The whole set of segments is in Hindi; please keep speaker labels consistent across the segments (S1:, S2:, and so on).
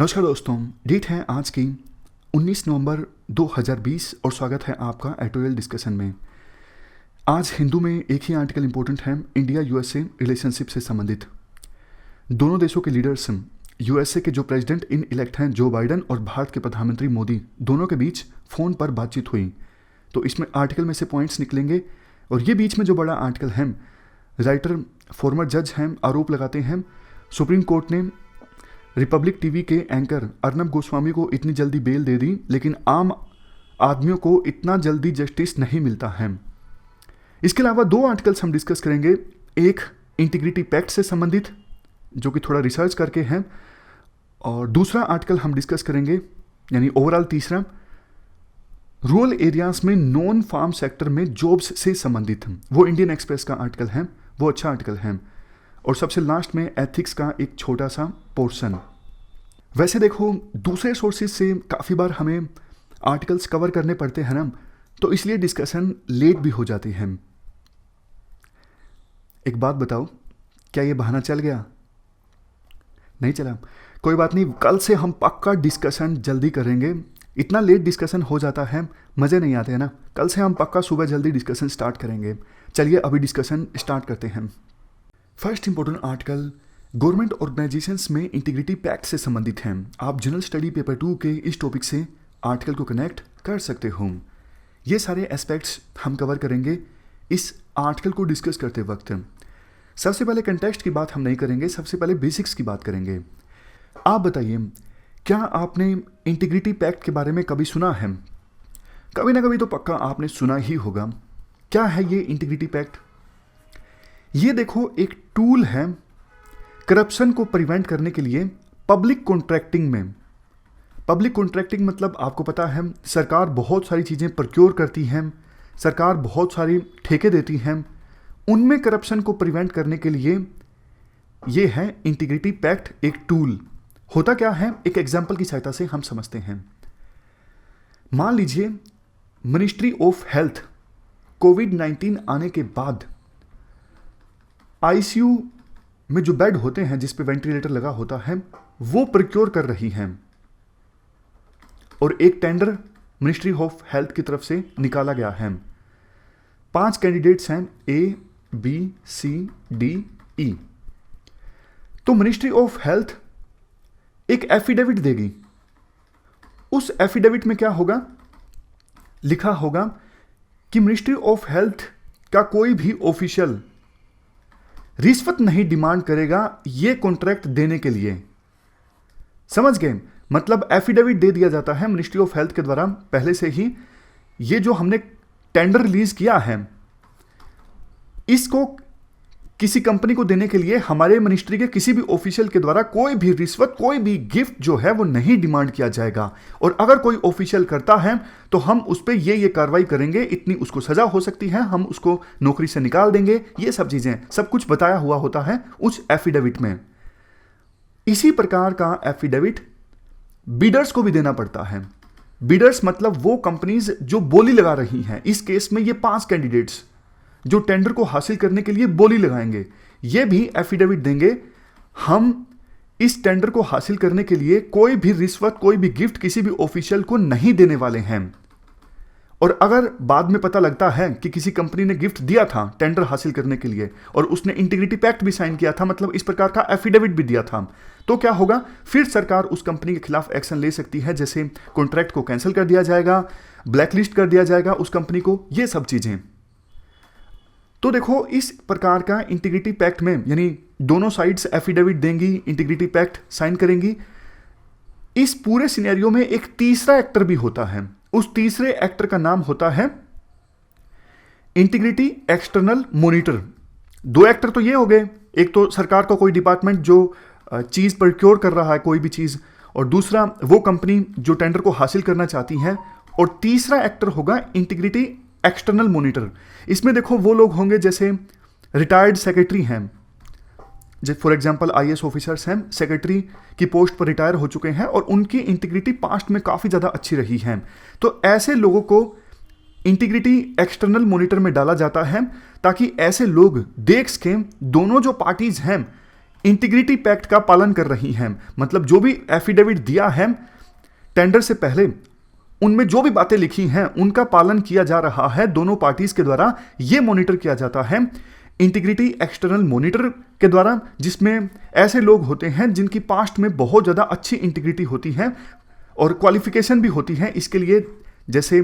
S1: नमस्कार दोस्तों, डेट है आज की 19 नवंबर 2020 और स्वागत है आपका एडिटोरियल डिस्कशन में। आज हिंदू में एक ही आर्टिकल इंपॉर्टेंट है, इंडिया यूएसए रिलेशनशिप से संबंधित। दोनों देशों के लीडर्स, यूएसए के जो प्रेसिडेंट इन इलेक्ट हैं जो बाइडन और भारत के प्रधानमंत्री मोदी, दोनों के बीच फ़ोन पर बातचीत हुई। तो इसमें आर्टिकल में से पॉइंट्स निकलेंगे और ये बीच में जो बड़ा आर्टिकल है, राइटर फॉर्मर जज हैं, आरोप लगाते हैं सुप्रीम कोर्ट ने रिपब्लिक टीवी के एंकर अर्नब गोस्वामी को इतनी जल्दी बेल दे दी, लेकिन आम आदमियों को इतना जल्दी जस्टिस नहीं मिलता है। इसके अलावा दो आर्टिकल्स हम डिस्कस करेंगे, एक इंटीग्रिटी पैक्ट से संबंधित जो कि थोड़ा रिसर्च करके हैं, और दूसरा आर्टिकल हम डिस्कस करेंगे यानी ओवरऑल तीसरा रूरल एरियाज में नॉन फार्म सेक्टर में जॉब्स से संबंधित। वो इंडियन एक्सप्रेस का आर्टिकल है, वो अच्छा आर्टिकल है। और सबसे लास्ट में एथिक्स का एक छोटा सा पोर्शन। वैसे देखो, दूसरे सोर्सेज से काफ़ी बार हमें आर्टिकल्स कवर करने पड़ते हैं ना, तो इसलिए डिस्कशन लेट भी हो जाती है। एक बात बताओ, क्या ये बहाना चल गया? नहीं चला, कोई बात नहीं, कल से हम पक्का डिस्कशन जल्दी करेंगे। इतना लेट डिस्कशन हो जाता है, मज़े नहीं आते हैं ना। कल से हम पक्का सुबह जल्दी डिस्कशन स्टार्ट करेंगे। चलिए अभी डिस्कशन स्टार्ट करते हैं। First important article government organisations में इंटीग्रिटी पैक्ट से संबंधित है। आप जनरल स्टडी पेपर 2 के इस टॉपिक से आर्टिकल को कनेक्ट कर सकते हो। ये सारे एस्पेक्ट्स हम कवर करेंगे इस आर्टिकल को डिस्कस करते वक्त। सबसे पहले कंटेक्स्ट की बात हम नहीं करेंगे, सबसे पहले बेसिक्स की बात करेंगे। आप बताइए, क्या आपने इंटीग्रिटी पैक्ट के बारे में कभी सुना है? कभी ना कभी तो पक्का आपने सुना ही होगा। क्या है ये इंटीग्रिटी पैक्ट? ये देखो, एक टूल है करप्शन को प्रिवेंट करने के लिए पब्लिक कॉन्ट्रैक्टिंग में। पब्लिक कॉन्ट्रैक्टिंग मतलब आपको पता है, सरकार बहुत सारी चीज़ें प्रोक्योर करती है, सरकार बहुत सारी ठेके देती हैं, उनमें करप्शन को प्रिवेंट करने के लिए ये है इंटीग्रिटी पैक्ट एक टूल। होता क्या है, एक एग्जाम्पल की सहायता से हम समझते हैं। मान लीजिए मिनिस्ट्री ऑफ हेल्थ कोविड-19 आने के बाद आईसीयू में जो बेड होते हैं जिस पे वेंटिलेटर लगा होता है, वो प्रोक्योर कर रही हैं, और एक टेंडर मिनिस्ट्री ऑफ हेल्थ की तरफ से निकाला गया है। 5 कैंडिडेट्स हैं, A B C D E. तो मिनिस्ट्री ऑफ हेल्थ एक एफिडेविट देगी। उस एफिडेविट में क्या होगा, लिखा होगा कि मिनिस्ट्री ऑफ हेल्थ का कोई भी ऑफिशियल रिश्वत नहीं डिमांड करेगा ये कॉन्ट्रैक्ट देने के लिए। समझ गए? मतलब एफिडेविट दे दिया जाता है मिनिस्ट्री ऑफ हेल्थ के द्वारा पहले से ही, ये जो हमने टेंडर रिलीज किया है इसको किसी कंपनी को देने के लिए हमारे मिनिस्ट्री के किसी भी ऑफिशियल के द्वारा कोई भी रिश्वत, कोई भी गिफ्ट जो है वो नहीं डिमांड किया जाएगा। और अगर कोई ऑफिशियल करता है तो हम उस पर ये कार्रवाई करेंगे, इतनी उसको सजा हो सकती है, हम उसको नौकरी से निकाल देंगे। ये सब चीजें, सब कुछ बताया हुआ होता है उस एफिडेविट में। इसी प्रकार का एफिडेविट बिडर्स को भी देना पड़ता है। बिडर्स मतलब वो कंपनीज जो बोली लगा रही हैं। इस केस में ये 5 कैंडिडेट्स जो टेंडर को हासिल करने के लिए बोली लगाएंगे, ये भी एफिडेविट देंगे, हम इस टेंडर को हासिल करने के लिए कोई भी रिश्वत, कोई भी गिफ्ट किसी भी ऑफिशियल को नहीं देने वाले हैं। और अगर बाद में पता लगता है कि किसी कंपनी ने गिफ्ट दिया था टेंडर हासिल करने के लिए और उसने इंटीग्रिटी पैक्ट भी साइन किया था, मतलब इस प्रकार का एफिडेविट भी दिया था, तो क्या होगा, फिर सरकार उस कंपनी के खिलाफ एक्शन ले सकती है। जैसे कॉन्ट्रैक्ट को कैंसिल कर दिया जाएगा, ब्लैकलिस्ट कर दिया जाएगा उस कंपनी को, ये सब चीजें। तो देखो, इस प्रकार का इंटीग्रिटी पैक्ट में यानी दोनों साइड्स एफिडेविट देंगी, इंटीग्रिटी पैक्ट साइन करेंगी। इस पूरे सिनेरियो में एक तीसरा एक्टर भी होता है। उस तीसरे एक्टर का नाम होता है इंटीग्रिटी एक्सटर्नल मॉनिटर। 2 एक्टर तो ये हो गए, एक तो सरकार का कोई डिपार्टमेंट जो चीज प्रोक्योर कर रहा है कोई भी चीज, और दूसरा वो कंपनी जो टेंडर को हासिल करना चाहती है, और तीसरा एक्टर होगा इंटीग्रिटी एक्सटर्नल मॉनिटर। इसमें देखो वो लोग होंगे जैसे रिटायर्ड सेक्रेटरी हैं, जैसे फॉर एग्जांपल आईएएस ऑफिसर्स हैं, सेक्रेटरी की पोस्ट पर रिटायर हो चुके हैं और उनकी इंटीग्रिटी पास्ट में काफ़ी ज़्यादा अच्छी रही है। तो ऐसे लोगों को इंटीग्रिटी एक्सटर्नल मॉनिटर में डाला जाता है ताकि ऐसे लोग देख सकें दोनों जो पार्टीज हैं इंटीग्रिटी पैक्ट का पालन कर रही हैं। मतलब जो भी एफिडेविट दिया है टेंडर से पहले, उनमें जो भी बातें लिखी हैं उनका पालन किया जा रहा है दोनों पार्टीज के द्वारा। यह मॉनिटर किया जाता है इंटीग्रिटी एक्सटर्नल मॉनिटर के द्वारा, जिसमें ऐसे लोग होते हैं जिनकी पास्ट में बहुत ज़्यादा अच्छी इंटीग्रिटी होती है और क्वालिफिकेशन भी होती है इसके लिए। जैसे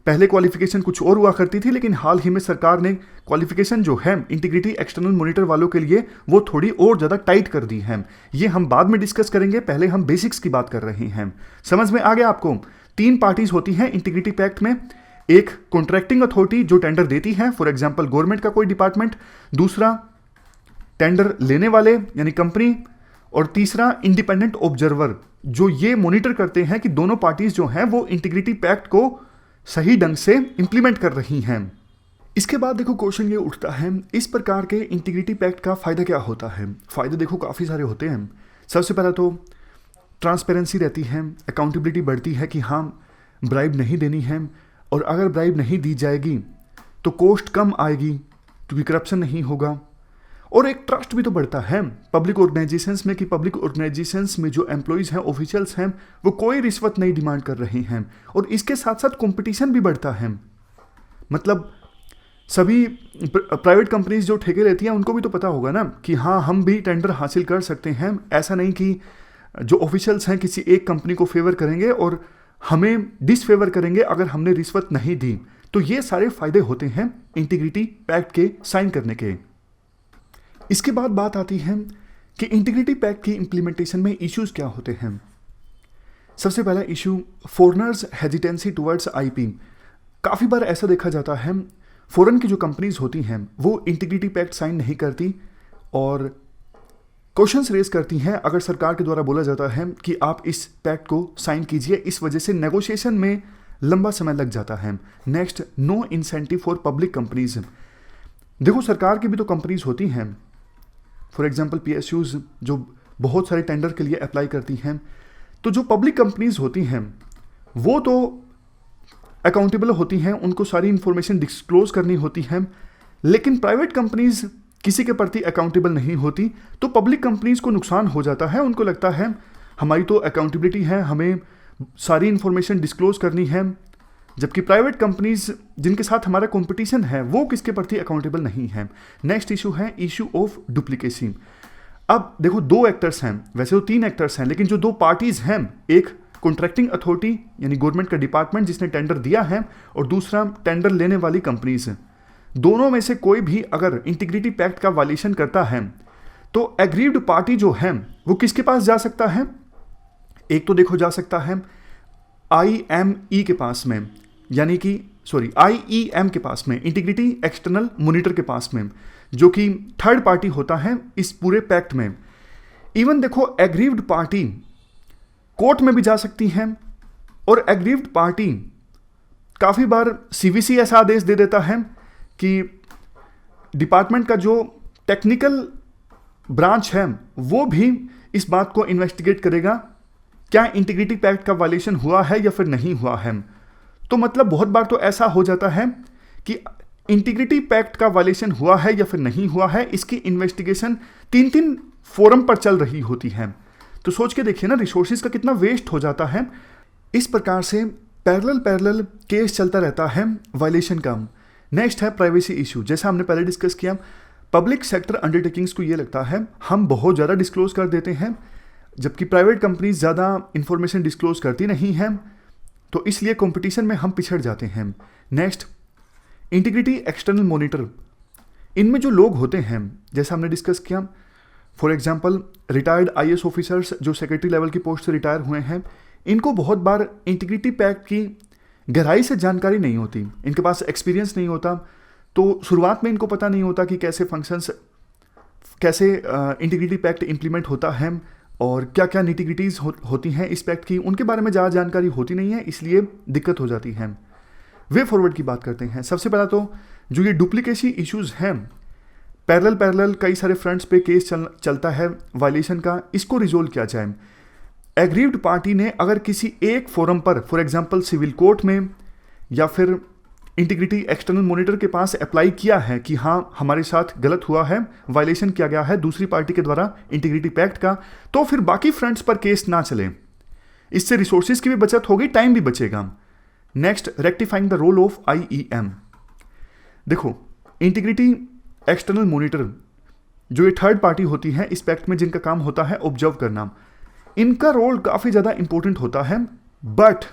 S1: पहले क्वालिफिकेशन कुछ और हुआ करती थी, लेकिन हाल ही में सरकार ने क्वालिफिकेशन जो है इंटीग्रिटी एक्सटर्नल मॉनिटर वालों के लिए वो थोड़ी और ज़्यादा टाइट कर दी है। ये हम बाद में डिस्कस करेंगे, पहले हम बेसिक्स की बात कर रहे हैं। समझ में आ गया आपको? 3 पार्टीज होती हैं इंटीग्रिटी पैक्ट में। एक कॉन्ट्रैक्टिंग अथॉरिटी जो टेंडर देती है, फॉर एग्जाम्पल गवर्नमेंट का कोई डिपार्टमेंट, दूसरा टेंडर लेने वाले यानी कंपनी, और तीसरा इंडिपेंडेंट ऑब्जर्वर जो ये मॉनिटर करते हैं कि दोनों पार्टीज जो हैं वो इंटीग्रिटी पैक्ट को सही ढंग से इंप्लीमेंट कर रही हैं। इसके बाद देखो क्वेश्चन ये उठता है, इस प्रकार के इंटीग्रिटी पैक्ट का फ़ायदा क्या होता है? फ़ायदे देखो काफ़ी सारे होते हैं। सबसे पहला तो ट्रांसपेरेंसी रहती है, अकाउंटेबिलिटी बढ़ती है कि हाँ ब्राइब नहीं देनी है, और अगर ब्राइब नहीं दी जाएगी तो कॉस्ट कम आएगी क्योंकि करप्शन नहीं होगा। और एक ट्रस्ट भी तो बढ़ता है पब्लिक ऑर्गेनाइजेशंस में कि पब्लिक ऑर्गेनाइजेशंस में जो एम्प्लॉयज़ हैं, ऑफिशियल्स हैं, वो कोई रिश्वत नहीं डिमांड कर रहे हैं। और इसके साथ साथ कंपटीशन भी बढ़ता है। मतलब सभी प्राइवेट कंपनीज जो ठेके लेती हैं उनको भी तो पता होगा ना कि हाँ हम भी टेंडर हासिल कर सकते हैं। ऐसा नहीं कि जो ऑफिशियल्स हैं किसी एक कंपनी को फेवर करेंगे और हमें डिसफेवर करेंगे अगर हमने रिश्वत नहीं दी। तो ये सारे फायदे होते हैं इंटीग्रिटी पैक्ट के साइन करने के। इसके बाद बात आती है कि इंटीग्रिटी पैक्ट की इंप्लीमेंटेशन में इश्यूज क्या होते हैं। सबसे पहला issue, foreigners hesitancy towards IP. काफ़ी बार ऐसा देखा जाता है फॉरेन की जो कंपनीज होती हैं वो इंटीग्रिटी पैक्ट साइन नहीं करती और क्वेश्चंस रेज करती हैं अगर सरकार के द्वारा बोला जाता है कि आप इस पैक्ट को साइन कीजिए। इस वजह से नेगोशिएशन में लंबा समय लग जाता है। Next, no incentive for public companies. देखो सरकार की भी तो कंपनीज होती हैं, फॉर एग्जांपल पीएसयूज जो बहुत सारे टेंडर के लिए अप्लाई करती हैं। तो जो पब्लिक कंपनीज होती हैं वो तो अकाउंटेबल होती हैं, उनको सारी इंफॉर्मेशन डिस्क्लोज करनी होती है। लेकिन प्राइवेट कंपनीज किसी के प्रति अकाउंटेबल नहीं होती, तो पब्लिक कंपनीज को नुकसान हो जाता है। उनको लगता है हमारी तो अकाउंटेबिलिटी है, हमें सारी इंफॉर्मेशन डिस्क्लोज करनी है, जबकि प्राइवेट कंपनीज जिनके साथ हमारा कंपटीशन है वो किसके प्रति अकाउंटेबल नहीं है। नेक्स्ट इशू है इशू ऑफ डुप्लीकेसी। अब देखो 2 एक्टर्स हैं, वैसे तो 3 एक्टर्स हैं, लेकिन जो 2 पार्टीज हैं, एक कॉन्ट्रैक्टिंग अथॉरिटी यानी गवर्नमेंट का डिपार्टमेंट जिसने टेंडर दिया है और दूसरा टेंडर लेने वाली कंपनीज है। दोनों में से कोई भी अगर इंटीग्रिटी पैक्ट का वायलेशन करता है तो एग्रीव्ड पार्टी जो है वो किसके पास जा सकता है? एक तो देखो जा सकता है IME के पास में, यानी कि IEM के पास में, इंटीग्रिटी एक्सटर्नल मॉनिटर के पास में, जो कि थर्ड पार्टी होता है इस पूरे पैक्ट में। इवन देखो एग्रीव्ड पार्टी कोर्ट में भी जा सकती है और एग्रीव्ड पार्टी काफ़ी बार CVC ऐसा आदेश दे देता है कि डिपार्टमेंट का जो टेक्निकल ब्रांच है वो भी इस बात को इन्वेस्टिगेट करेगा क्या इंटीग्रिटी पैक्ट का वायलेशन हुआ है या फिर नहीं हुआ है। तो मतलब बहुत बार तो ऐसा हो जाता है कि इंटीग्रिटी पैक्ट का वायलेशन हुआ है या फिर नहीं हुआ है, इसकी इन्वेस्टिगेशन 3 फोरम पर चल रही होती है। तो सोच के देखिए ना रिसोर्सेज का कितना वेस्ट हो जाता है। इस प्रकार से पैरेलल केस चलता रहता है वायलेशन का। नेक्स्ट है प्राइवेसी इशू। जैसा हमने पहले डिस्कस किया, पब्लिक सेक्टर अंडरटेकिंग्स को ये लगता है हम बहुत ज़्यादा डिस्क्लोज कर देते हैं, जबकि प्राइवेट कंपनीज ज़्यादा इंफॉर्मेशन डिस्क्लोज करती नहीं हैं, तो इसलिए कंपटीशन में हम पिछड़ जाते हैं। Next, integrity external monitor. इनमें जो लोग होते हैं जैसा हमने डिस्कस किया, for example retired IAS officers जो सेक्रेटरी लेवल की पोस्ट से रिटायर हुए हैं, इनको बहुत बार इंटीग्रिटी पैक्ट की गहराई से जानकारी नहीं होती, इनके पास एक्सपीरियंस नहीं होता। तो शुरुआत में इनको पता नहीं होता कि कैसे फंक्शंस, कैसे इंटीग्रिटी पैक्ट इंप्लीमेंट होता है और क्या क्या निटिग्रिटीज़ होती हैं इस पैक्ट की, उनके बारे में ज़्यादा जानकारी होती नहीं है, इसलिए दिक्कत हो जाती है। वे फॉरवर्ड की बात करते हैं। सबसे पहला तो जो ये डुप्लीकेसी इश्यूज़ हैं, पैरेलल कई सारे फ्रंट्स पे केस चलता है वायलेशन का, इसको रिजोल्व किया जाए। एग्रीव्ड पार्टी ने अगर किसी एक फोरम पर, फॉर एग्जांपल सिविल कोर्ट में या फिर इंटीग्रिटी एक्सटर्नल मॉनिटर के पास अप्लाई किया है कि हाँ हमारे साथ गलत हुआ है, वायलेशन किया गया है दूसरी पार्टी के द्वारा इंटीग्रिटी पैक्ट का, तो फिर बाकी फ्रंट्स पर केस ना चले। इससे रिसोर्सेज की भी बचत होगी, टाइम भी बचेगा। Next, rectifying the role of IEM। देखो, इंटीग्रिटी एक्सटर्नल मॉनिटर जो ये थर्ड पार्टी होती है इस पैक्ट में, जिनका काम होता है ऑब्जर्व करना, इनका रोल काफ़ी ज़्यादा इंपॉर्टेंट होता है। बट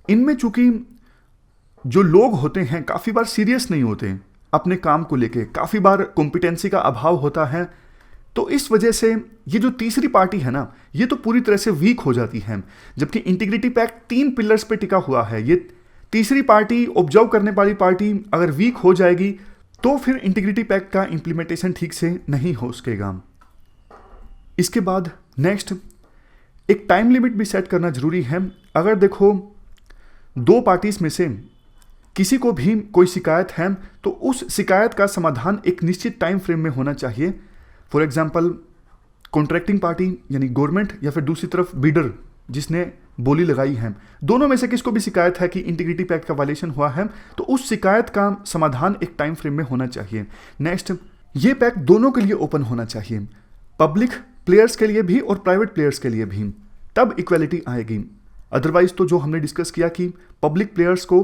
S1: इनमें चूंकि जो लोग होते हैं काफ़ी बार सीरियस नहीं होते अपने काम को लेके, काफ़ी बार कॉम्पिटेंसी का अभाव होता है, तो इस वजह से ये जो तीसरी पार्टी है ना, ये तो पूरी तरह से वीक हो जाती है। जबकि इंटीग्रिटी पैक्ट 3 पिलर्स पे टिका हुआ है, ये तीसरी पार्टी, ऑब्जर्व करने वाली पार्टी अगर वीक हो जाएगी तो फिर इंटीग्रिटी पैक्ट का इंप्लीमेंटेशन ठीक से नहीं हो सकेगा। इसके बाद नेक्स्ट, एक टाइम लिमिट भी सेट करना जरूरी है। अगर देखो 2 पार्टीज में से किसी को भी कोई शिकायत है तो उस शिकायत का समाधान एक निश्चित टाइम फ्रेम में होना चाहिए। फॉर एग्जांपल, कॉन्ट्रैक्टिंग पार्टी यानी गवर्नमेंट या फिर दूसरी तरफ बीडर जिसने बोली लगाई है, दोनों में से किसको भी शिकायत है कि इंटीग्रिटी पैक्ट का वायलेशन हुआ है तो उस शिकायत का समाधान एक टाइम फ्रेम में होना चाहिए। नेक्स्ट, ये पैक्ट दोनों के लिए ओपन होना चाहिए, पब्लिक प्लेयर्स के लिए भी और प्राइवेट प्लेयर्स के लिए भी, तब इक्वालिटी आएगी। अदरवाइज तो जो हमने डिस्कस किया कि पब्लिक प्लेयर्स को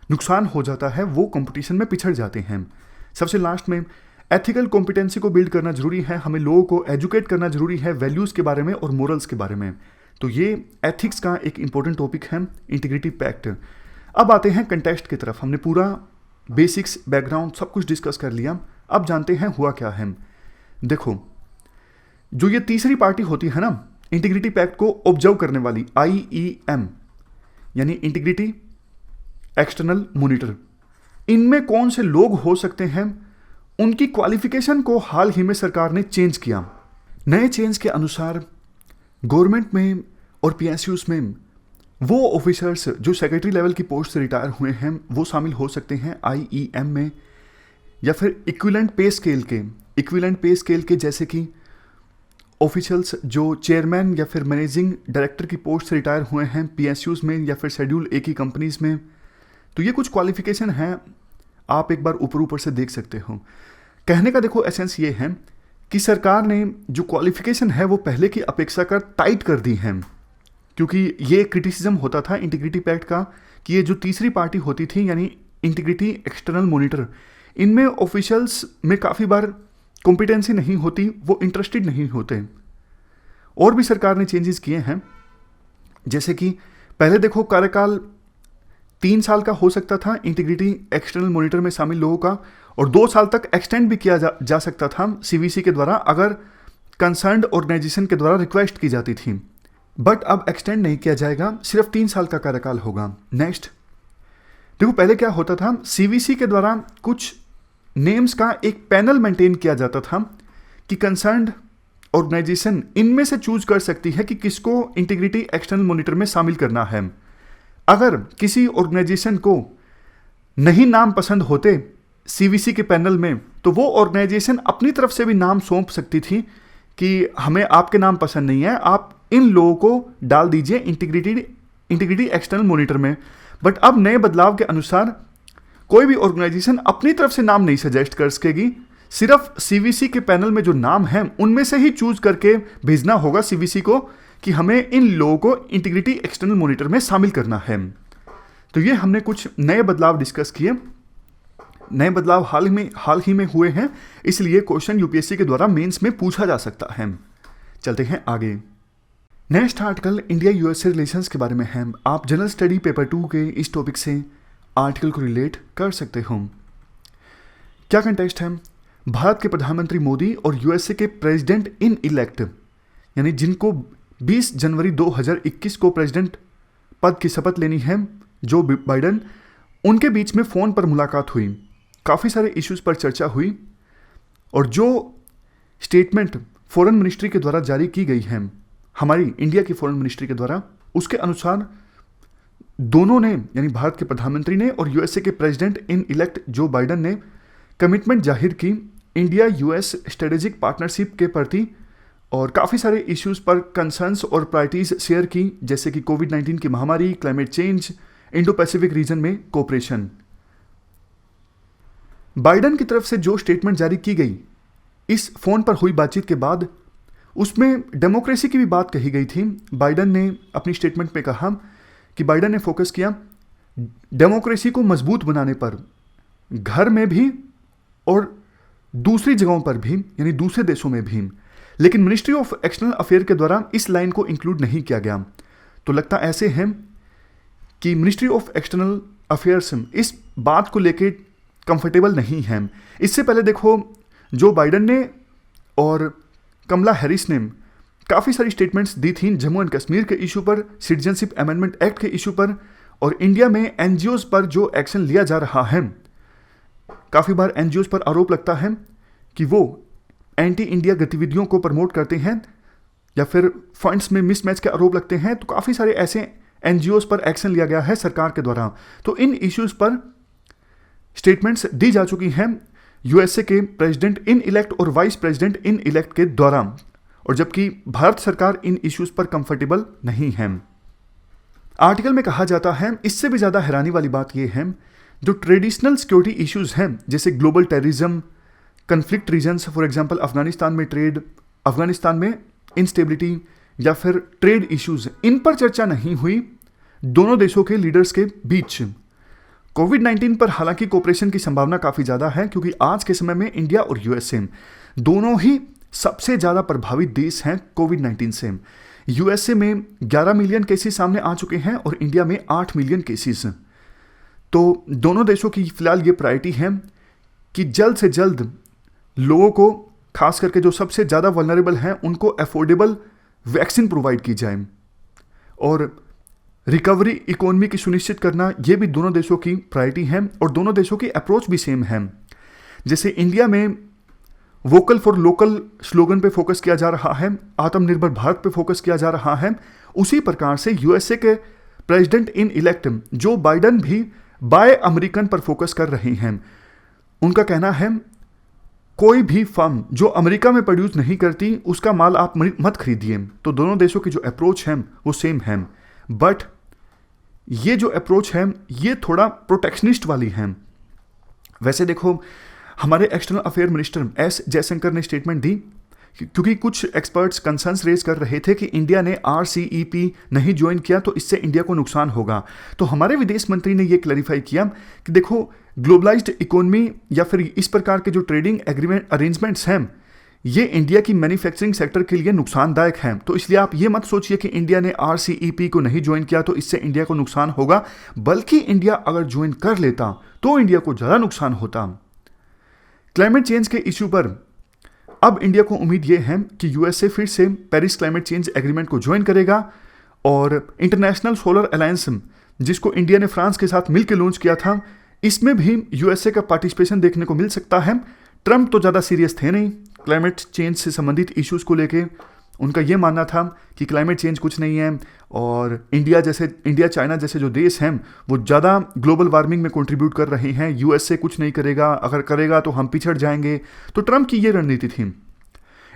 S1: नुकसान हो जाता है, वो कंपटीशन में पिछड़ जाते हैं। सबसे लास्ट में, एथिकल कॉम्पिटेंसी को बिल्ड करना जरूरी है, हमें लोगों को एजुकेट करना जरूरी है वैल्यूज़ के बारे में और मोरल्स के बारे में। तो ये एथिक्स का एक इंपॉर्टेंट टॉपिक है इंटीग्रिटी पैक्ट। अब आते हैं कंटेक्स्ट की तरफ। हमने पूरा बेसिक्स, बैकग्राउंड सब कुछ डिस्कस कर लिया। अब जानते हैं हुआ क्या है। देखो, जो ये तीसरी पार्टी होती है ना इंटीग्रिटी पैक्ट को ऑब्जर्व करने वाली, IEM यानी इंटीग्रिटी एक्सटर्नल मॉनिटर, इनमें कौन से लोग हो सकते हैं, उनकी क्वालिफिकेशन को हाल ही में सरकार ने चेंज किया। नए चेंज के अनुसार गवर्नमेंट में और PSUs में वो ऑफिसर्स जो सेक्रेटरी लेवल की पोस्ट से रिटायर हुए हैं वो शामिल हो सकते हैं IEM में, या फिर इक्विवेलेंट पे स्केल के जैसे कि ऑफिशियल्स जो चेयरमैन या फिर मैनेजिंग डायरेक्टर की पोस्ट से रिटायर हुए हैं PSUs में या फिर शेड्यूल A की कंपनीज में। तो ये कुछ क्वालिफिकेशन है, आप एक बार ऊपर से देख सकते हो। कहने का देखो एसेंस ये है कि सरकार ने जो क्वालिफिकेशन है वो पहले की अपेक्षा कर टाइट कर दी है, क्योंकि ये क्रिटिसिज्म होता था इंटीग्रिटी पैक्ट का कि ये जो तीसरी पार्टी होती थी यानी इंटीग्रिटी एक्सटर्नल मॉनिटर, इनमें ऑफिशियल्स में काफ़ी बार कॉम्पिटेंसी नहीं होती, वो इंटरेस्टेड नहीं होते। और भी सरकार ने चेंजेस किए हैं, जैसे कि पहले देखो कार्यकाल 3 साल का हो सकता था इंटीग्रिटी एक्सटर्नल मॉनिटर में शामिल लोगों का, और 2 साल तक एक्सटेंड भी किया जा सकता था CVC के द्वारा अगर कंसर्न्ड ऑर्गेनाइजेशन के द्वारा रिक्वेस्ट की जाती थी। बट अब एक्सटेंड नहीं किया जाएगा, सिर्फ 3 साल का कार्यकाल होगा। नेक्स्ट, देखो पहले क्या होता था, CVC के द्वारा कुछ नेम्स का एक पैनल मेंटेन किया जाता था कि कंसर्न्ड ऑर्गेनाइजेशन इनमें से चूज कर सकती है कि किसको इंटीग्रिटी एक्सटर्नल मॉनिटर में शामिल करना है। अगर किसी ऑर्गेनाइजेशन को नहीं नाम पसंद होते CVC के पैनल में, तो वो ऑर्गेनाइजेशन अपनी तरफ से भी नाम सौंप सकती थी कि हमें आपके नाम पसंद नहीं है, आप इन लोगों को डाल दीजिए इंटीग्रिटी एक्सटर्नल मॉनिटर में। बट अब नए बदलाव के अनुसार कोई भी ऑर्गेनाइजेशन अपनी तरफ से नाम नहीं सजेस्ट कर सकेगी, सिर्फ CVC के पैनल में जो नाम है उनमें से ही चूज करके भेजना होगा CVC को कि हमें इन लोगों को इंटीग्रिटी एक्सटर्नल मॉनिटर में शामिल करना है। तो ये हमने कुछ नए बदलाव डिस्कस किए। नए बदलाव हाल ही में हुए हैं, इसलिए क्वेश्चन UPSC के द्वारा मेंस में पूछा जा सकता है। चलते हैं आगे। Next article India USA relations के बारे में है। आप जनरल स्टडी पेपर 2 के इस टॉपिक से आर्टिकल को रिलेट कर सकते हो। क्या कंटेक्स्ट है, भारत के प्रधानमंत्री मोदी और USA के प्रेसिडेंट इन इलेक्ट यानी जिनको 20 जनवरी 2021 को प्रेसिडेंट पद की शपथ लेनी है, जो बाइडन, उनके बीच में फ़ोन पर मुलाकात हुई, काफ़ी सारे इश्यूज़ पर चर्चा हुई, और जो स्टेटमेंट फॉरेन मिनिस्ट्री के द्वारा जारी की गई है, हमारी इंडिया की फॉरेन मिनिस्ट्री के द्वारा, उसके अनुसार दोनों ने यानी भारत के प्रधानमंत्री ने और USA के प्रेसिडेंट इन इलेक्ट जो बाइडन ने कमिटमेंट जाहिर की इंडिया US स्ट्रेटेजिक पार्टनरशिप के प्रति, और काफ़ी सारे इश्यूज़ पर कंसर्न्स और प्रायोरिटीज़ शेयर की, जैसे कि कोविड-19 की महामारी, climate change, Indo Pacific region में कोऑपरेशन। बाइडन की तरफ से जो स्टेटमेंट जारी की गई इस फोन पर हुई बातचीत के बाद, उसमें डेमोक्रेसी की भी बात कही गई थी। बाइडन ने अपनी स्टेटमेंट में कहा कि बाइडन ने फोकस किया डेमोक्रेसी को मजबूत बनाने पर, घर में भी और दूसरी जगहों पर भी, यानी दूसरे देशों में भी। लेकिन मिनिस्ट्री ऑफ एक्सटर्नल अफेयर के द्वारा इस लाइन को इंक्लूड नहीं किया गया। तो लगता ऐसे है कि मिनिस्ट्री ऑफ एक्सटर्नल अफेयर्स इस बात को लेकर कंफर्टेबल नहीं है। इससे पहले देखो, जो बाइडन ने और कमला हैरिस ने काफ़ी सारी स्टेटमेंट्स दी थी जम्मू एंड कश्मीर के इशू पर, सिटीजनशिप अमेंडमेंट एक्ट के इशू पर, और इंडिया में एनजीओज पर जो एक्शन लिया जा रहा है। काफ़ी बार एनजीओज पर आरोप लगता है कि वो एंटी इंडिया गतिविधियों को प्रमोट करते हैं या फिर फंड्स में मिसमैच के आरोप लगते हैं। तो काफ़ी सारे ऐसे एनजीओज पर एक्शन लिया गया है सरकार के द्वारा। तो इन इश्यूज पर स्टेटमेंट्स दी जा चुकी हैं यूएसए के प्रेसिडेंट इन इलेक्ट और वाइस प्रेसिडेंट इन इलेक्ट के द्वारा, और जबकि भारत सरकार इन इश्यूज पर कंफर्टेबल नहीं है। आर्टिकल में कहा जाता है, इससे भी ज़्यादा हैरानी वाली बात यह है, जो ट्रेडिशनल सिक्योरिटी इश्यूज हैं जैसे global terrorism, conflict regions, for example Afghanistan में ट्रेड, अफगानिस्तान में इंस्टेबिलिटी या फिर ट्रेड इश्यूज, इन पर चर्चा नहीं हुई दोनों देशों के लीडर्स के बीच। कोविड-19 पर हालांकि कोऑपरेशन की संभावना काफ़ी ज़्यादा है, क्योंकि आज के समय में इंडिया और यूएसए दोनों ही सबसे ज़्यादा प्रभावित देश हैं कोविड-19 से। यूएसए में 11 मिलियन केसेस सामने आ चुके हैं और इंडिया में 8 मिलियन केसेस। तो दोनों देशों की फिलहाल ये प्रायोरिटी है कि जल्द से जल्द लोगों को, खास करके जो सबसे ज़्यादा वल्नरेबल हैं, उनको अफोर्डेबल वैक्सीन प्रोवाइड की जाए, और रिकवरी इकोनॉमी की सुनिश्चित करना, ये भी दोनों देशों की प्रायोरिटी है। और दोनों देशों की अप्रोच भी सेम है। जैसे इंडिया में वोकल फॉर लोकल स्लोगन पे फोकस किया जा रहा है, आत्मनिर्भर भारत पे फोकस किया जा रहा है, उसी प्रकार से यूएसए के प्रेसिडेंट इन इलेक्ट जो बाइडन भी बाय अमेरिकन पर फोकस कर रहे हैं। उनका कहना है कोई भी फर्म जो अमेरिका में प्रोड्यूस नहीं करती उसका माल आप मत खरीदिए। तो दोनों देशों की जो अप्रोच है वो सेम है, बट ये जो अप्रोच है ये थोड़ा प्रोटेक्शनिस्ट वाली है। वैसे देखो, हमारे external affair minister S Jaishankar ने स्टेटमेंट दी, क्योंकि कुछ एक्सपर्ट्स कंसर्न्स रेज कर रहे थे कि इंडिया ने RCEP नहीं ज्वाइन किया तो इससे इंडिया को नुकसान होगा। तो हमारे विदेश मंत्री ने ये क्लैरिफाई किया कि देखो, ग्लोबलाइज्ड इकोनॉमी या फिर इस प्रकार के जो ट्रेडिंग एग्रीमेंट अरेंजमेंट्स हैं, ये इंडिया की मैन्युफैक्चरिंग सेक्टर के लिए नुकसानदायक हैं। तो इसलिए आप ये मत सोचिए कि इंडिया ने RCEP को नहीं ज्वाइन किया तो इससे इंडिया को नुकसान होगा, बल्कि इंडिया अगर ज्वाइन कर लेता तो इंडिया को ज़्यादा नुकसान होता। क्लाइमेट चेंज के इश्यू पर अब इंडिया को उम्मीद ये है कि यूएसए फिर से पेरिस क्लाइमेट चेंज एग्रीमेंट को ज्वाइन करेगा, और इंटरनेशनल सोलर अलायंस जिसको इंडिया ने फ्रांस के साथ मिलकर लॉन्च किया था, इसमें भी यूएसए का पार्टिसिपेशन देखने को मिल सकता है। ट्रंप तो ज़्यादा सीरियस थे नहीं क्लाइमेट चेंज से संबंधित इश्यूज़ को लेके। उनका ये मानना था कि क्लाइमेट चेंज कुछ नहीं है, और इंडिया चाइना जैसे जो देश हैं वो ज़्यादा ग्लोबल वार्मिंग में कंट्रीब्यूट कर रहे हैं, यूएसए कुछ नहीं करेगा, अगर करेगा तो हम पिछड़ जाएंगे। तो ट्रंप की ये रणनीति थी।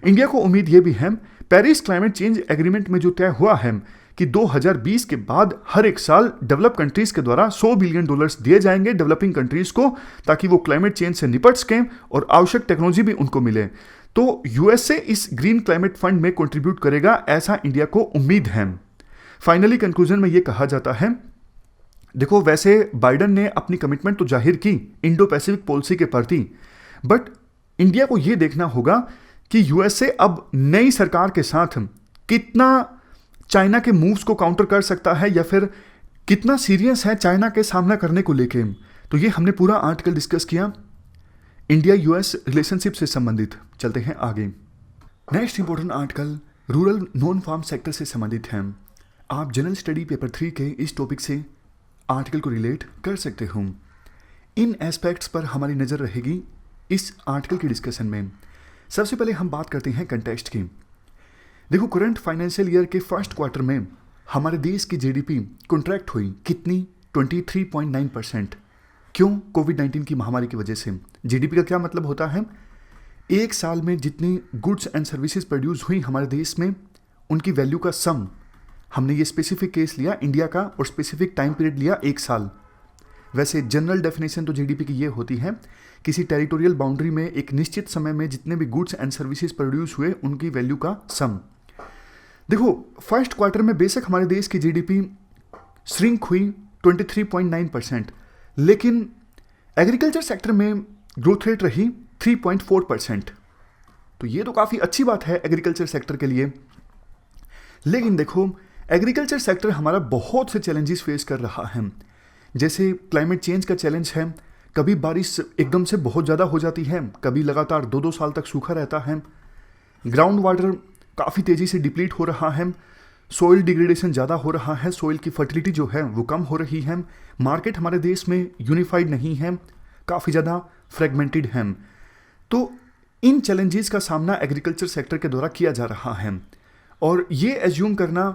S1: इंडिया को उम्मीद ये भी है, पेरिस क्लाइमेट चेंज एग्रीमेंट में जो तय हुआ है कि 2020 के बाद हर एक साल डेवलप कंट्रीज के द्वारा $100 बिलियन दिए जाएंगे डेवलपिंग कंट्रीज को, ताकि वो क्लाइमेट चेंज से निपट सकें और आवश्यक टेक्नोलॉजी भी उनको मिले। तो यूएसए इस ग्रीन क्लाइमेट फंड में कंट्रीब्यूट करेगा, ऐसा इंडिया को उम्मीद है। फाइनली कंक्लूजन में ये कहा जाता है, देखो वैसे बाइडन ने अपनी कमिटमेंट तो जाहिर की इंडो पैसिफिक पॉलिसी के प्रति, बट इंडिया को ये देखना होगा कि यूएसए अब नई सरकार के साथ कितना चाइना के मूव्स को काउंटर कर सकता है, या फिर कितना सीरियस है चाइना के सामना करने को लेके। तो ये हमने पूरा आर्टिकल डिस्कस किया इंडिया यूएस रिलेशनशिप से संबंधित। चलते हैं आगे। Next important article rural non farm sector से संबंधित है। आप जनरल स्टडी पेपर 3 के इस टॉपिक से आर्टिकल को रिलेट कर सकते हो। इन एस्पेक्ट्स पर हमारी नज़र रहेगी इस आर्टिकल की डिस्कशन में। सबसे पहले हम बात करते हैं कंटेक्स्ट की। देखो, करंट फाइनेंशियल ईयर के फर्स्ट क्वार्टर में हमारे देश की जीडीपी कॉन्ट्रैक्ट हुई कितनी, 23.9%। क्यों? कोविड-19 की महामारी की वजह से। जीडीपी का क्या मतलब होता है? एक साल में जितनी गुड्स एंड सर्विसेज प्रोड्यूस हुई हमारे देश में, उनकी वैल्यू का सम हमने ये स्पेसिफिक केस लिया इंडिया का और स्पेसिफिक टाइम पीरियड लिया 1 साल। वैसे जनरल डेफिनेशन तो जीडीपी की ये होती है, किसी टेरिटोरियल बाउंड्री में एक निश्चित समय में जितने भी गुड्स एंड सर्विसेज प्रोड्यूस हुए उनकी वैल्यू का सम। देखो फर्स्ट क्वार्टर में बेशक हमारे देश की जीडीपी श्रिंक हुई 23.9%, लेकिन एग्रीकल्चर सेक्टर में ग्रोथ रेट रही 3.4%। तो ये तो काफ़ी अच्छी बात है एग्रीकल्चर सेक्टर के लिए। लेकिन देखो एग्रीकल्चर सेक्टर हमारा बहुत से चैलेंजेस फेस कर रहा है, जैसे क्लाइमेट चेंज का चैलेंज है। कभी बारिश एकदम से बहुत ज़्यादा हो जाती है, कभी लगातार 2-2 साल तक सूखा रहता है। ग्राउंड वाटर काफ़ी तेज़ी से डिप्लीट हो रहा है, सोइल डिग्रेडेशन ज़्यादा हो रहा है, सोइल की फर्टिलिटी जो है वो कम हो रही है। मार्केट हमारे देश में यूनिफाइड नहीं है, काफ़ी ज़्यादा फ्रेगमेंटेड है। तो इन चैलेंजेस का सामना एग्रीकल्चर सेक्टर के द्वारा किया जा रहा है। और ये एज्यूम करना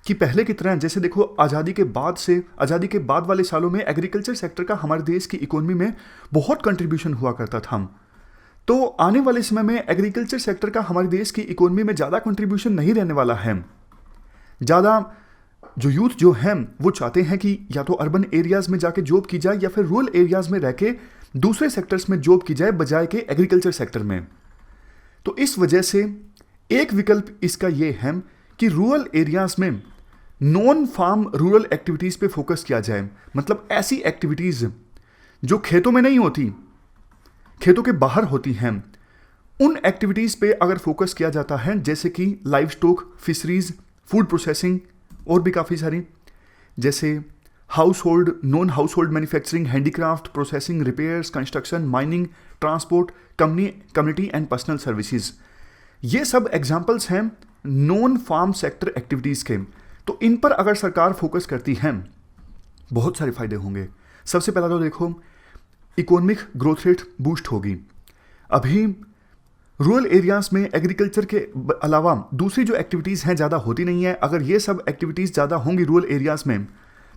S1: कि पहले की तरह, जैसे देखो आज़ादी के बाद वाले सालों में एग्रीकल्चर सेक्टर का हमारे देश की इकोनॉमी में बहुत कंट्रीब्यूशन हुआ करता था, तो आने वाले समय में एग्रीकल्चर सेक्टर का हमारे देश की इकोनॉमी में ज़्यादा कंट्रीब्यूशन नहीं रहने वाला है। ज़्यादा जो यूथ जो हैं वो चाहते हैं कि या तो अर्बन एरियाज़ में जाके जॉब की जाए या फिर रूरल एरियाज़ में रह के दूसरे सेक्टर्स में जॉब की जाए बजाय के एग्रीकल्चर सेक्टर में। तो इस वजह से एक विकल्प इसका ये है कि रूरल एरियाज़ में नॉन फार्म रूरल एक्टिविटीज़ पे फोकस किया जाए। मतलब ऐसी एक्टिविटीज़ जो खेतों में नहीं होती, खेतों के बाहर होती हैं, उन एक्टिविटीज़ पे अगर फोकस किया जाता है, जैसे कि live stock, fisheries, food processing और भी काफ़ी सारी, जैसे house hold, non house hold manufacturing, handicraft, processing, repairs, construction, mining, transport, community and personal services. ये सब एग्जाम्पल्स हैं नॉन फार्म सेक्टर एक्टिविटीज़ के। तो इन पर अगर सरकार फोकस करती है बहुत सारे फायदे होंगे। सबसे पहला तो देखो इकोनॉमिक ग्रोथ रेट बूस्ट होगी। अभी रूरल एरियाज़ में एग्रीकल्चर के अलावा दूसरी जो एक्टिविटीज़ हैं ज़्यादा होती नहीं है। अगर ये सब एक्टिविटीज़ ज़्यादा होंगी रूरल एरियाज़ में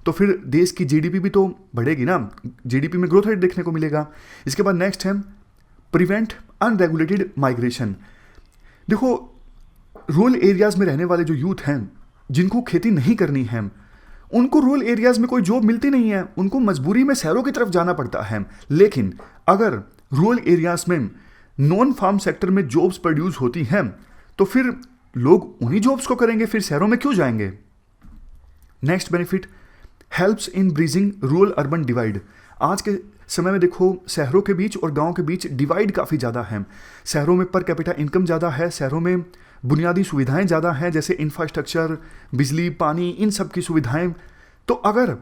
S1: तो फिर देश की जीडीपी भी तो बढ़ेगी ना, जीडीपी में ग्रोथ रेट देखने को मिलेगा। इसके बाद नेक्स्ट है प्रिवेंट अनरेगुलेटेड माइग्रेशन। देखो रूरल एरियाज़ में रहने वाले जो यूथ हैं जिनको खेती नहीं करनी है, उनको रूरल एरियाज़ में कोई जॉब मिलती नहीं है, उनको मजबूरी में शहरों की तरफ जाना पड़ता है। लेकिन अगर रूरल एरियाज़ में नॉन फार्म सेक्टर में जॉब्स प्रोड्यूस होती हैं तो फिर लोग उन्हीं जॉब्स को करेंगे, फिर शहरों में क्यों जाएंगे। Next benefit helps in bridging rural urban divide. आज के समय में देखो शहरों के बीच और गांव के बीच डिवाइड काफ़ी ज़्यादा है। शहरों में पर कैपिटा इनकम ज़्यादा है, शहरों में बुनियादी सुविधाएं ज़्यादा हैं, जैसे इंफ्रास्ट्रक्चर, बिजली, पानी, इन सब की सुविधाएं। तो अगर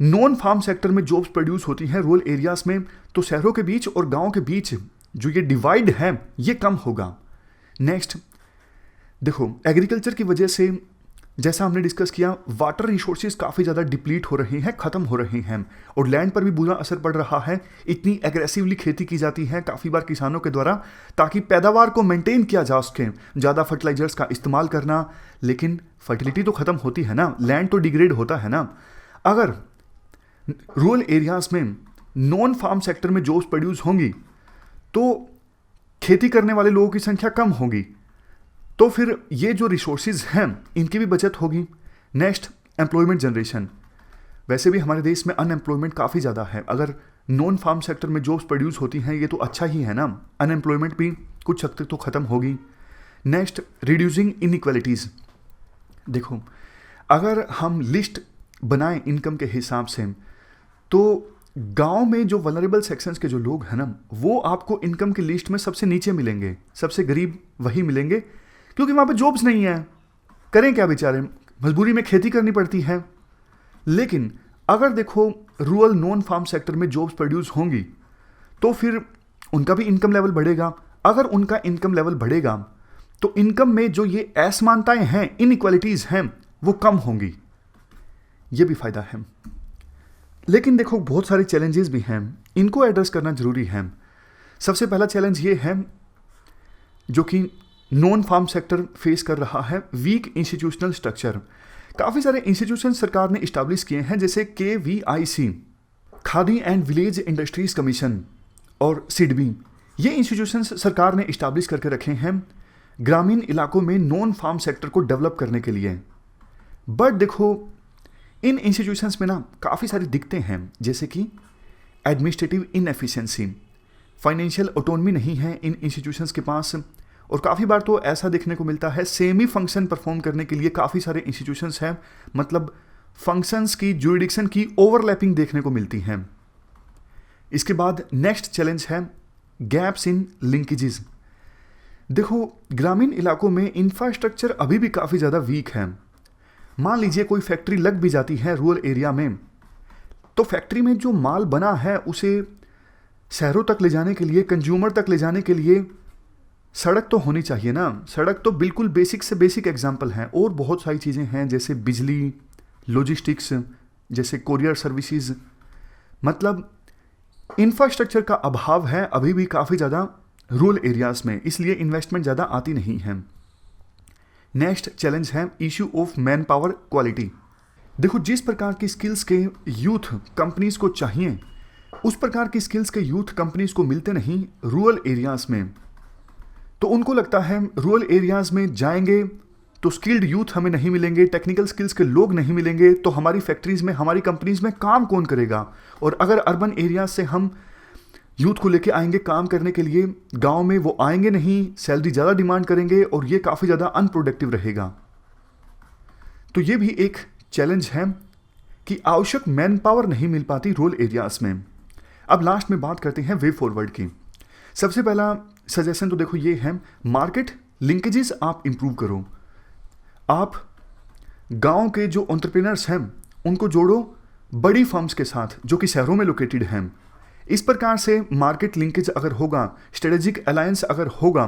S1: नॉन फार्म सेक्टर में जॉब्स प्रोड्यूस होती हैं रूरल एरियाज़ में तो शहरों के बीच और गाँव के बीच जो ये डिवाइड है ये कम होगा। नेक्स्ट देखो एग्रीकल्चर की वजह से जैसा हमने डिस्कस किया वाटर रिसोर्सेज काफ़ी ज़्यादा डिप्लीट हो रहे हैं, ख़त्म हो रहे हैं और लैंड पर भी बुरा असर पड़ रहा है। इतनी एग्रेसिवली खेती की जाती है काफ़ी बार किसानों के द्वारा ताकि पैदावार को मेंटेन किया जा सके, ज़्यादा फर्टिलाइजर्स का इस्तेमाल करना, लेकिन फर्टिलिटी तो ख़त्म होती है ना, लैंड तो डिग्रेड होता है ना। अगर रूरल एरियाज़ में नॉन फार्म सेक्टर में जॉब्स प्रोड्यूस होंगी तो खेती करने वाले लोगों की संख्या कम होगी, तो फिर ये जो रिसोर्सेज हैं इनकी भी बचत होगी। Next employment generation. वैसे भी हमारे देश में अनएम्प्लॉयमेंट काफ़ी ज़्यादा है, अगर नॉन फार्म सेक्टर में जॉब्स प्रोड्यूस होती हैं ये तो अच्छा ही है ना, अनएम्प्लॉयमेंट भी कुछ हद तक तो ख़त्म होगी। Next reducing inequalities. देखो अगर हम लिस्ट बनाएं इनकम के हिसाब से तो गांव में जो वल्नरेबल सेक्शंस के जो लोग हैं ना वो आपको इनकम की लिस्ट में सबसे नीचे मिलेंगे, सबसे गरीब वही मिलेंगे, क्योंकि वहाँ पे जॉब्स नहीं है, करें क्या बेचारे, मजबूरी में खेती करनी पड़ती है। लेकिन अगर देखो रूरल नॉन फार्म सेक्टर में जॉब्स प्रोड्यूस होंगी तो फिर उनका भी इनकम लेवल बढ़ेगा। अगर उनका इनकम लेवल बढ़ेगा तो इनकम में जो ये असमानताएं हैं, इनइक्वालिटीज़ हैं, वो कम होंगी, ये भी फ़ायदा है। लेकिन देखो बहुत सारे चैलेंजेस भी हैं, इनको एड्रेस करना ज़रूरी है। सबसे पहला चैलेंज ये है जो कि नॉन फार्म सेक्टर फेस कर रहा है, वीक इंस्टीट्यूशनल स्ट्रक्चर। काफ़ी सारे इंस्टीट्यूशन सरकार ने इस्टेब्लिश किए हैं, जैसे KVIC, khadi and village industries commission, और सिडबी। ये इंस्टीट्यूशन सरकार ने इस्टेब्लिश करके रखे हैं ग्रामीण इलाकों में नॉन फार्म सेक्टर को डेवलप करने के लिए। बट देखो इन इंस्टीट्यूशंस में ना काफ़ी सारी दिक्कतें हैं, जैसे कि एडमिनिस्ट्रेटिव इनएफिशिएंसी, फाइनेंशियल ऑटोनमी नहीं है इन इंस्टीट्यूशंस के पास, और काफ़ी बार तो ऐसा देखने को मिलता है सेम ही फंक्शन परफॉर्म करने के लिए काफ़ी सारे इंस्टीट्यूशंस हैं, मतलब फंक्शंस की जुरिडिक्शन की ओवरलैपिंग देखने को मिलती है। इसके बाद नेक्स्ट चैलेंज है गैप्स इन लिंकेजेस। देखो ग्रामीण इलाकों में इंफ्रास्ट्रक्चर अभी भी काफ़ी ज़्यादा वीक है। मान लीजिए कोई फैक्ट्री लग भी जाती है रूरल एरिया में, तो फैक्ट्री में जो माल बना है उसे शहरों तक ले जाने के लिए, कंज्यूमर तक ले जाने के लिए सड़क तो होनी चाहिए ना। सड़क तो बिल्कुल बेसिक से बेसिक एग्जाम्पल हैं, और बहुत सारी चीज़ें हैं जैसे बिजली, लॉजिस्टिक्स, जैसे कोरियर सर्विसेज, मतलब इंफ्रास्ट्रक्चर का अभाव है अभी भी काफ़ी ज़्यादा रूरल एरियाज़ में, इसलिए इन्वेस्टमेंट ज़्यादा आती नहीं है। नेक्स्ट चैलेंज है issue of man power quality. देखो जिस प्रकार की स्किल्स के यूथ कंपनीज को चाहिए उस प्रकार की स्किल्स के यूथ कंपनीज को मिलते नहीं रूरल एरियाज़ में। तो उनको लगता है रूरल एरियाज़ में जाएंगे तो स्किल्ड यूथ हमें नहीं मिलेंगे, टेक्निकल स्किल्स के लोग नहीं मिलेंगे, तो हमारी फैक्ट्रीज़ में, हमारी कंपनीज़ में काम कौन करेगा। और अगर अर्बन एरियाज से हम यूथ को लेके आएंगे काम करने के लिए, गांव में वो आएंगे नहीं, सैलरी ज़्यादा डिमांड करेंगे और ये काफ़ी ज़्यादा अनप्रोडक्टिव रहेगा। तो ये भी एक चैलेंज है कि आवश्यक मैन पावर नहीं मिल पाती रूरल एरियाज़ में। अब लास्ट में बात करते हैं वे फॉरवर्ड की। सबसे पहला सजेशन तो देखो ये है, मार्केट लिंकेजेस आप इंप्रूव करो। आप गांव के जो एंटरप्रेन्योर्स हैं उनको जोड़ो बड़ी फर्म्स के साथ जो कि शहरों में लोकेटेड हैं। इस प्रकार से मार्केट लिंकेज अगर होगा, स्ट्रेटेजिक अलायंस अगर होगा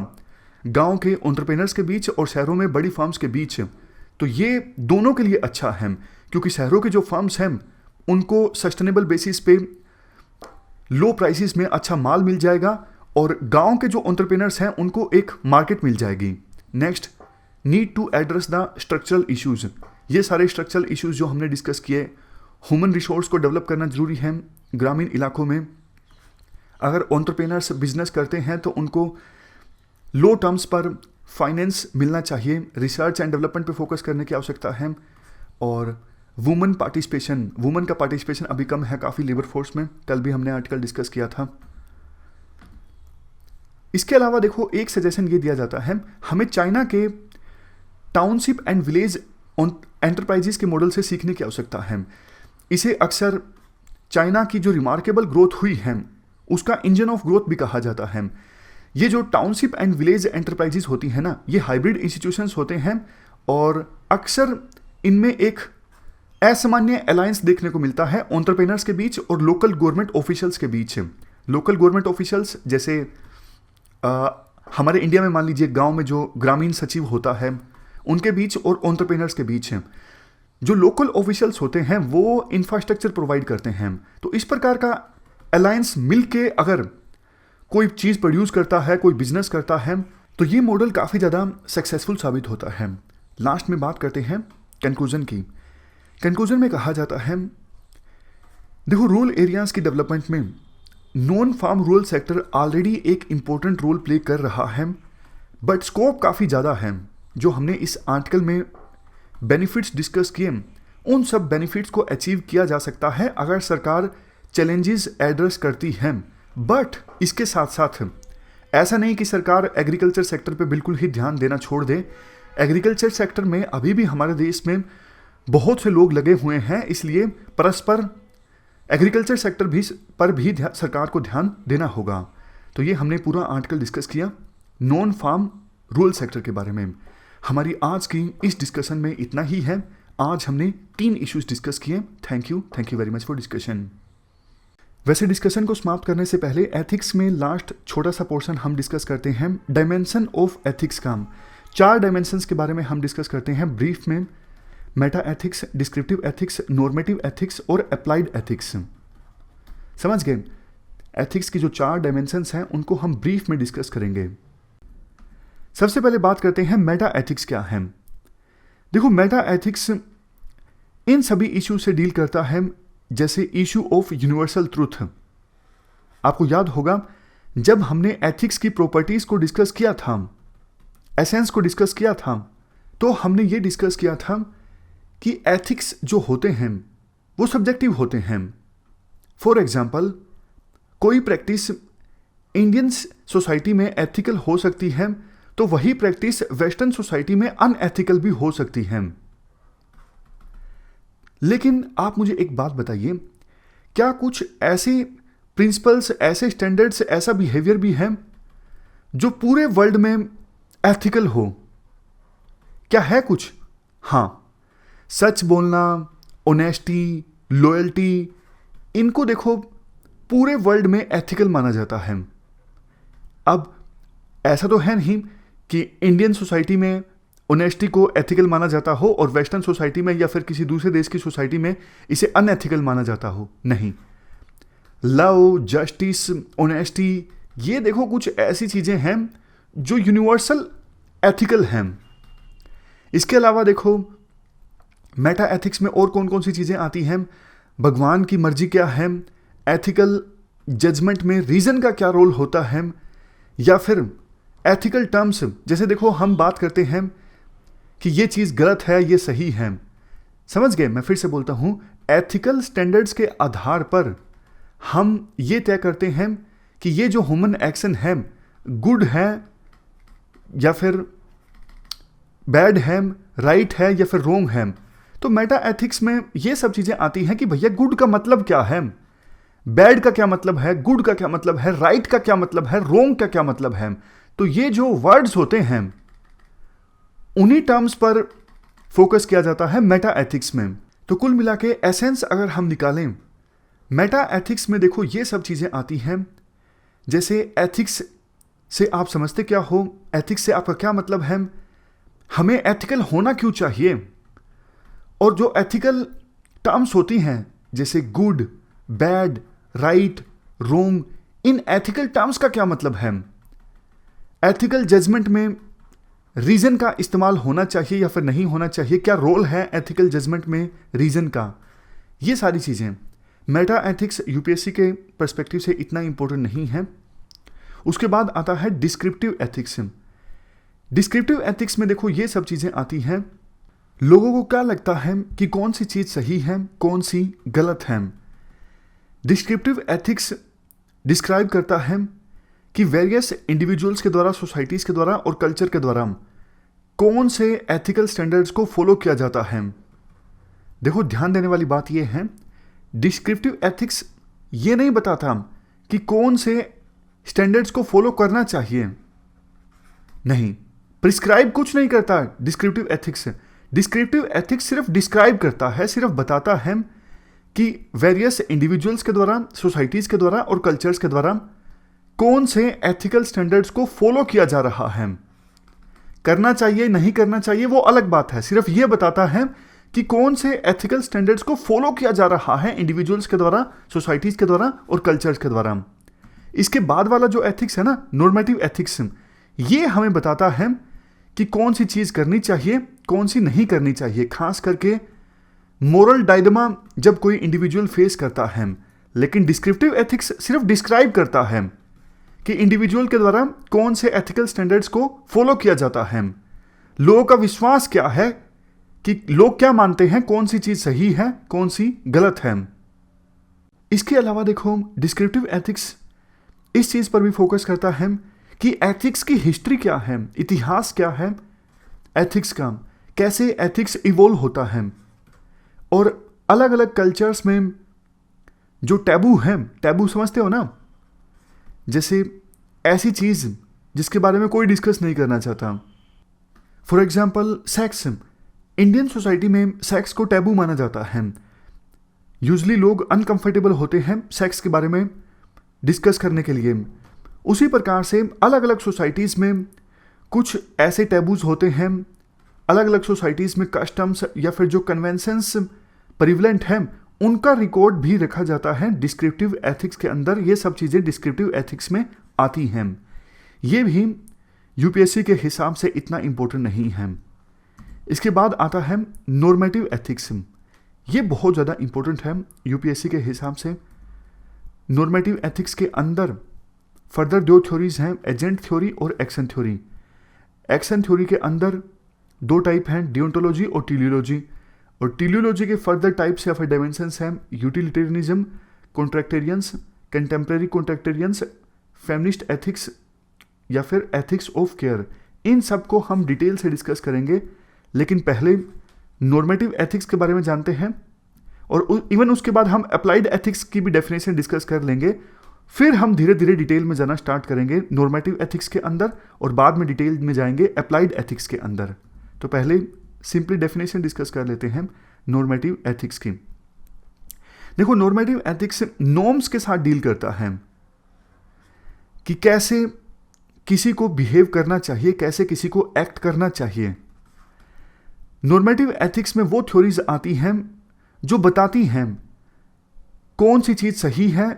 S1: गांव के एंटरप्रेन्योर्स के बीच और शहरों में बड़ी फर्म्स के बीच, तो ये दोनों के लिए अच्छा है, क्योंकि शहरों के जो फर्म्स हैं उनको सस्टेनेबल बेसिस पे लो प्राइसेस में अच्छा माल मिल जाएगा और गांव के जो एंटरप्रेन्योर्स हैं उनको एक मार्केट मिल जाएगी। Next, need to address the structural issues. ये सारे स्ट्रक्चरल इश्यूज जो हमने डिस्कस किए, ह्यूमन रिसोर्स को डेवलप करना जरूरी है ग्रामीण इलाकों में। अगर एंटरप्रेन्योर्स बिजनेस करते हैं तो उनको लो टर्म्स पर फाइनेंस मिलना चाहिए, रिसर्च एंड डेवलपमेंट पे फोकस करने की आवश्यकता है। और वुमेन का पार्टिसिपेशन अभी कम है काफ़ी लेबर फोर्स में, कल भी हमने आर्टिकल डिस्कस किया था। इसके अलावा देखो एक सजेशन ये दिया जाता है, हमें चाइना के टाउनशिप एंड विलेज एंटरप्राइजेस के मॉडल से सीखने की आवश्यकता है। इसे अक्सर चाइना की जो रिमार्केबल ग्रोथ हुई है उसका इंजन ऑफ ग्रोथ भी कहा जाता है। ये जो टाउनशिप एंड विलेज एंटरप्राइजेस होती हैं ना, ये हाइब्रिड इंस्टीट्यूशंस होते हैं और अक्सर इनमें एक असामान्य अलायंस देखने को मिलता है एंटरप्रेन्योर्स के बीच और लोकल गवर्नमेंट ऑफिशियल्स के बीच। लोकल गवर्नमेंट ऑफिशियल्स जैसे हमारे इंडिया में मान लीजिए गांव में जो ग्रामीण सचिव होता है उनके बीच और एंटरप्रेन्योर्स के बीच हैं। जो लोकल ऑफिशियल्स होते हैं वो इंफ्रास्ट्रक्चर प्रोवाइड करते हैं। तो इस प्रकार का अलायंस मिलके अगर कोई चीज़ प्रोड्यूस करता है, कोई बिजनेस करता है, तो ये मॉडल काफ़ी ज़्यादा सक्सेसफुल साबित होता है। लास्ट में बात करते हैं कंक्लूजन की। कंक्लूजन में कहा जाता है, देखो रूरल एरियाज की डेवलपमेंट में non farm rural sector already एक इम्पोर्टेंट रोल प्ले कर रहा है, बट स्कोप काफ़ी ज़्यादा है। जो हमने इस आर्टिकल में बेनिफिट्स डिस्कस किए, उन सब बेनिफिट्स को अचीव किया जा सकता है अगर सरकार चैलेंजेस एड्रेस करती है। बट इसके साथ साथ ऐसा नहीं कि सरकार एग्रीकल्चर सेक्टर पे बिल्कुल ही ध्यान देना छोड़ दे। एग्रीकल्चर सेक्टर में अभी भी हमारे देश में बहुत से लोग लगे हुए हैं, इसलिए परस्पर एग्रीकल्चर सेक्टर पर भी सरकार को ध्यान देना होगा। तो ये हमने पूरा आर्टिकल डिस्कस किया नॉन फार्म रूरल सेक्टर के बारे में। हमारी आज की इस डिस्कशन में इतना ही है। आज हमने 3 इश्यूज डिस्कस किए। Thank you very much for discussion. वैसे डिस्कशन को समाप्त करने से पहले एथिक्स में लास्ट छोटा सा पोर्शन हम डिस्कस करते हैं डायमेंशन ऑफ एथिक्स का। 4 डायमेंशंस के बारे में हम डिस्कस करते हैं ब्रीफ में, Meta ethics, descriptive ethics, normative ethics और अप्लाइड एथिक्स। समझ गए? एथिक्स की जो 4 डायमेंशंस हैं उनको हम ब्रीफ में डिस्कस करेंगे। सबसे पहले बात करते हैं मेटा एथिक्स क्या है। देखो मेटा एथिक्स इन सभी इश्यू से डील करता है, जैसे इशू ऑफ यूनिवर्सल ट्रूथ। आपको याद होगा जब हमने एथिक्स की प्रॉपर्टीज को डिस्कस किया था, एसेंस को डिस्कस किया था, तो हमने ये डिस्कस किया था कि एथिक्स जो होते हैं वो सब्जेक्टिव होते हैं। फॉर एग्जाम्पल, कोई प्रैक्टिस इंडियन सोसाइटी में एथिकल हो सकती है तो वही प्रैक्टिस वेस्टर्न सोसाइटी में अनएथिकल भी हो सकती है। लेकिन आप मुझे एक बात बताइए, क्या कुछ ऐसे प्रिंसिपल्स, ऐसे स्टैंडर्ड्स, ऐसा बिहेवियर भी है जो पूरे वर्ल्ड में एथिकल हो? क्या है कुछ? हाँ, सच बोलना, ऑनेस्टी, लॉयल्टी, इनको देखो पूरे वर्ल्ड में एथिकल माना जाता है। अब ऐसा तो है नहीं कि इंडियन सोसाइटी में ऑनेस्टी को एथिकल माना जाता हो और वेस्टर्न सोसाइटी में या फिर किसी दूसरे देश की सोसाइटी में इसे अनएथिकल माना जाता हो। नहीं, लव, जस्टिस, ऑनेस्टी, ये देखो कुछ ऐसी चीज़ें हैं जो यूनिवर्सल एथिकल हैं। इसके अलावा देखो मेटा एथिक्स में और कौन कौन सी चीज़ें आती हैं? भगवान की मर्जी क्या है, एथिकल जजमेंट में रीज़न का क्या रोल होता है, या फिर एथिकल टर्म्स, जैसे देखो हम बात करते हैं कि ये चीज़ गलत है, ये सही है। समझ गए? मैं फिर से बोलता हूँ, एथिकल स्टैंडर्ड्स के आधार पर हम ये तय करते हैं कि ये जो ह्यूमन एक्शन है गुड है या फिर बैड है, राइट है या फिर रोंग है। तो मेटा एथिक्स में ये सब चीज़ें आती हैं कि भैया गुड का मतलब क्या है, बैड का क्या मतलब है, गुड का क्या मतलब है, राइट का क्या मतलब है, रोंग का क्या मतलब है। तो ये जो वर्ड्स होते हैं उन्हीं टर्म्स पर फोकस किया जाता है मेटा एथिक्स में। तो कुल मिला के एसेंस अगर हम निकालें, मेटा एथिक्स में देखो ये सब चीज़ें आती हैं। जैसे एथिक्स से आप समझते क्या हो, एथिक्स से आपका क्या मतलब है, हमें एथिकल होना क्यों चाहिए, और जो एथिकल टर्म्स होती हैं जैसे गुड, बैड, राइट, रोंग, इन एथिकल टर्म्स का क्या मतलब है, एथिकल जजमेंट में रीजन का इस्तेमाल होना चाहिए या फिर नहीं होना चाहिए, क्या रोल है एथिकल जजमेंट में रीजन का, ये सारी चीज़ें। मेटा एथिक्स यूपीएससी के पर्सपेक्टिव से इतना इंपॉर्टेंट नहीं है। उसके बाद आता है डिस्क्रिप्टिव एथिक्स। डिस्क्रिप्टिव एथिक्स में देखो ये सब चीज़ें आती हैं, लोगों को क्या लगता है कि कौन सी चीज़ सही है, कौन सी गलत है। डिस्क्रिप्टिव एथिक्स डिस्क्राइब करता है कि वेरियस इंडिविजुअल्स के द्वारा, सोसाइटीज़ के द्वारा और कल्चर के द्वारा कौन से एथिकल स्टैंडर्ड्स को फॉलो किया जाता है। देखो ध्यान देने वाली बात यह है, डिस्क्रिप्टिव एथिक्स ये नहीं बताता कि कौन से स्टैंडर्ड्स को फॉलो करना चाहिए, नहीं, प्रिस्क्राइब कुछ नहीं करता डिस्क्रिप्टिव एथिक्स। डिस्क्रिप्टिव एथिक्स सिर्फ डिस्क्राइब करता है, सिर्फ बताता है कि वेरियस इंडिविजुअल्स के द्वारा, सोसाइटीज़ के द्वारा और कल्चर्स के द्वारा कौन से एथिकल स्टैंडर्ड्स को फॉलो किया जा रहा है। करना चाहिए नहीं करना चाहिए वो अलग बात है, सिर्फ ये बताता है कि कौन से एथिकल स्टैंडर्ड्स को फॉलो किया जा रहा है इंडिविजुअल्स के द्वारा, सोसाइटीज़ के द्वारा और कल्चर्स के द्वारा। इसके बाद वाला जो एथिक्स है ना, नॉर्मेटिव एथिक्स, ये हमें बताता है कि कौन सी चीज़ करनी चाहिए, कौन सी नहीं करनी चाहिए, खास करके मोरल डायलेमा जब कोई इंडिविजुअल फेस करता है। लेकिन डिस्क्रिप्टिव एथिक्स सिर्फ डिस्क्राइब करता है कि इंडिविजुअल के द्वारा कौन से एथिकल स्टैंडर्ड्स को फॉलो किया जाता है, लोगों का विश्वास क्या है, कि लोग क्या मानते हैं, कौन सी चीज़ सही है, कौन सी गलत है। इसके अलावा देखो डिस्क्रिप्टिव एथिक्स इस चीज़ पर भी फोकस करता है कि एथिक्स की हिस्ट्री क्या है, इतिहास क्या है एथिक्स का, कैसे एथिक्स इवोल्व होता है, और अलग अलग कल्चर्स में जो टैबू है, टैबू समझते हो ना, जैसे ऐसी चीज़ जिसके बारे में कोई डिस्कस नहीं करना चाहता। For example sex, Indian society में सेक्स को टैबू माना जाता है। यूजली लोग अनकंफर्टेबल होते हैं सेक्स के बारे में डिस्कस करने के लिए। उसी प्रकार से अलग अलग सोसाइटीज़ में कुछ ऐसे टैबूज होते हैं, अलग अलग सोसाइटीज़ में कस्टम्स या फिर जो कन्वेंशंस प्रिवलेंट हैं उनका रिकॉर्ड भी रखा जाता है डिस्क्रिप्टिव एथिक्स के अंदर। ये सब चीज़ें डिस्क्रिप्टिव एथिक्स में आती हैं। ये भी यूपीएससी के हिसाब से इतना इम्पोर्टेंट नहीं है। इसके बाद आता है नॉर्मेटिव एथिक्स। ये बहुत ज़्यादा इम्पोर्टेंट है यूपीएससी के हिसाब से। नॉर्मेटिव एथिक्स के अंदर फर्दर दो थ्योरीज हैं, एजेंट थ्योरी और एक्शन थ्योरी। एक्शन थ्योरी के अंदर दो टाइप हैं, डियोंटोलॉजी और टेलियोलॉजी। और टेलियोलॉजी के फर्दर टाइप्स या फिर डायमेंशंस हैं यूटिलिटेरियनिज्म, कॉन्ट्रैक्टेरियंस, कंटेम्प्रेरी कॉन्ट्रैक्टेरियंस, फेमिनिस्ट एथिक्स या फिर एथिक्स ऑफ केयर। इन सब को हम डिटेल से डिस्कस करेंगे, लेकिन पहले नॉर्मेटिव एथिक्स के बारे में जानते हैं और इवन उसके बाद हम अप्लाइड एथिक्स की भी डेफिनेशन डिस्कस कर लेंगे। फिर हम धीरे धीरे डिटेल में जाना स्टार्ट करेंगे नॉर्मेटिव एथिक्स के अंदर और बाद में डिटेल में जाएंगे अप्लाइड एथिक्स के अंदर। तो पहले सिंपली डेफिनेशन डिस्कस कर लेते हैं नॉर्मेटिव एथिक्स की। देखो, नॉर्मेटिव एथिक्स नॉर्म्स के साथ डील करता है कि कैसे किसी को बिहेव करना चाहिए, कैसे किसी को एक्ट करना चाहिए। नॉर्मेटिव एथिक्स में वो थ्योरीज आती हैं जो बताती हैं कौन सी चीज़ सही है,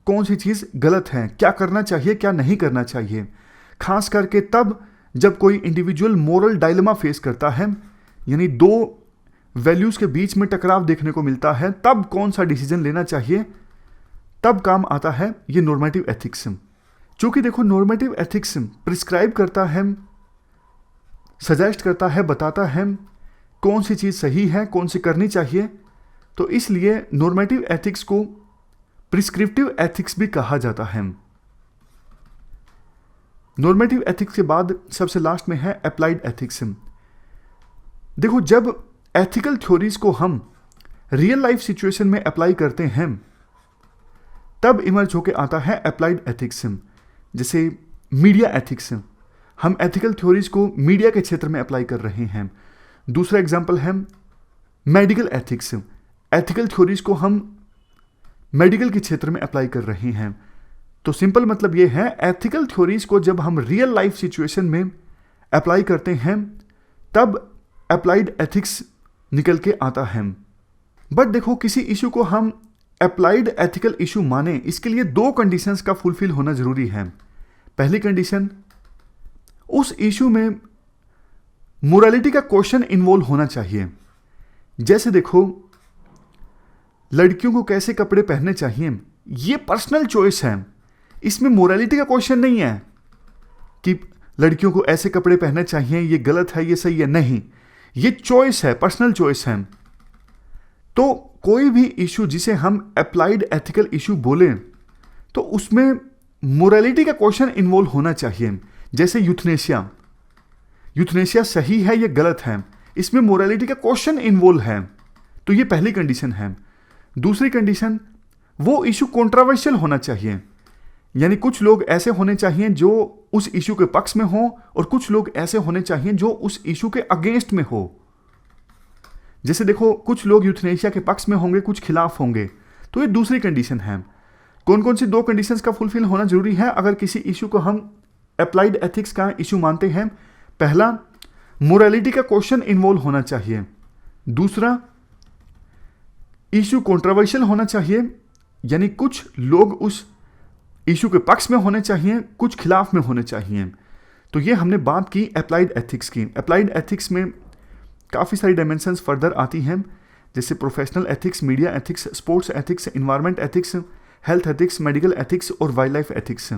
S1: कौन सी चीज़ गलत है, क्या करना चाहिए, क्या नहीं करना चाहिए। खास करके तब जब कोई इंडिविजुअल मोरल डायलेमा फेस करता है, यानी दो वैल्यूज़ के बीच में टकराव देखने को मिलता है, तब कौन सा डिसीजन लेना चाहिए, तब काम आता है ये नॉर्मेटिव एथिक्स। चूँकि देखो, नॉर्मेटिव एथिक्स प्रिस्क्राइब करता है, सजेस्ट करता है, बताता है कौन सी चीज़ सही है, कौन सी करनी चाहिए, तो इसलिए नॉर्मेटिव एथिक्स को प्रिस्क्रिप्टिव एथिक्स भी कहा जाता है। नॉर्मेटिव एथिक्स के बाद सबसे लास्ट में है अप्लाइड एथिक्स। देखो, जब एथिकल थ्योरीज को हम रियल लाइफ सिचुएशन में अप्लाई करते हैं तब इमर्ज होके आता है अप्लाइड एथिक्स। जैसे मीडिया एथिक्स, हम एथिकल थ्योरीज को मीडिया के क्षेत्र में अप्लाई कर रहे हैं। दूसरा एग्जाम्पल है मेडिकल एथिक्स, एथिकल थ्योरीज को हम मेडिकल के क्षेत्र में अप्लाई कर रहे हैं। तो सिंपल मतलब ये है, एथिकल थ्योरीज को जब हम रियल लाइफ सिचुएशन में अप्लाई करते हैं तब अप्लाइड एथिक्स निकल के आता है। बट देखो, किसी इशू को हम अप्लाइड एथिकल इशू माने, इसके लिए दो कंडीशंस का फुलफिल होना जरूरी है। पहली कंडीशन, उस इशू में मोरालिटी का क्वेश्चन इन्वॉल्व होना चाहिए। जैसे देखो, लड़कियों को कैसे कपड़े पहनने चाहिए, ये पर्सनल चॉइस है, इसमें मोरालिटी का क्वेश्चन नहीं है कि लड़कियों को ऐसे कपड़े पहनने चाहिए, ये गलत है, ये सही है, नहीं, ये चॉइस है, पर्सनल चॉइस है। तो कोई भी इशू जिसे हम अप्लाइड एथिकल इशू बोलें तो उसमें मोरालिटी का क्वेश्चन इन्वॉल्व होना चाहिए। जैसे यूथनेशिया, यूथनेशिया सही है, ये गलत है, इसमें मोरालिटी का क्वेश्चन इन्वॉल्व है, तो ये पहली कंडीशन है। दूसरी कंडीशन, वो इशू कंट्रोवर्शियल होना चाहिए, यानी कुछ लोग ऐसे होने चाहिए जो उस इशू के पक्ष में हो और कुछ लोग ऐसे होने चाहिए जो उस इशू के अगेंस्ट में हो। जैसे देखो, कुछ लोग यूथनेशिया के पक्ष में होंगे, कुछ खिलाफ होंगे, तो ये दूसरी कंडीशन है। कौन कौन सी दो कंडीशंस का फुलफिल होना जरूरी है अगर किसी इशू को हम अप्लाइड एथिक्स का इशू मानते हैं? पहला, मोरालिटी का क्वेश्चन इन्वॉल्व होना चाहिए। दूसरा, इशू कंट्रोवर्शियल होना चाहिए, यानी कुछ लोग उस इशू के पक्ष में होने चाहिए, कुछ खिलाफ में होने चाहिए। तो ये हमने बात की अप्लाइड एथिक्स की। अप्लाइड एथिक्स में काफ़ी सारी डायमेंशंस फर्दर आती हैं, जैसे professional ethics, media ethics, sports ethics, environment ethics, health ethics, medical ethics और वाइल्ड लाइफ एथिक्स।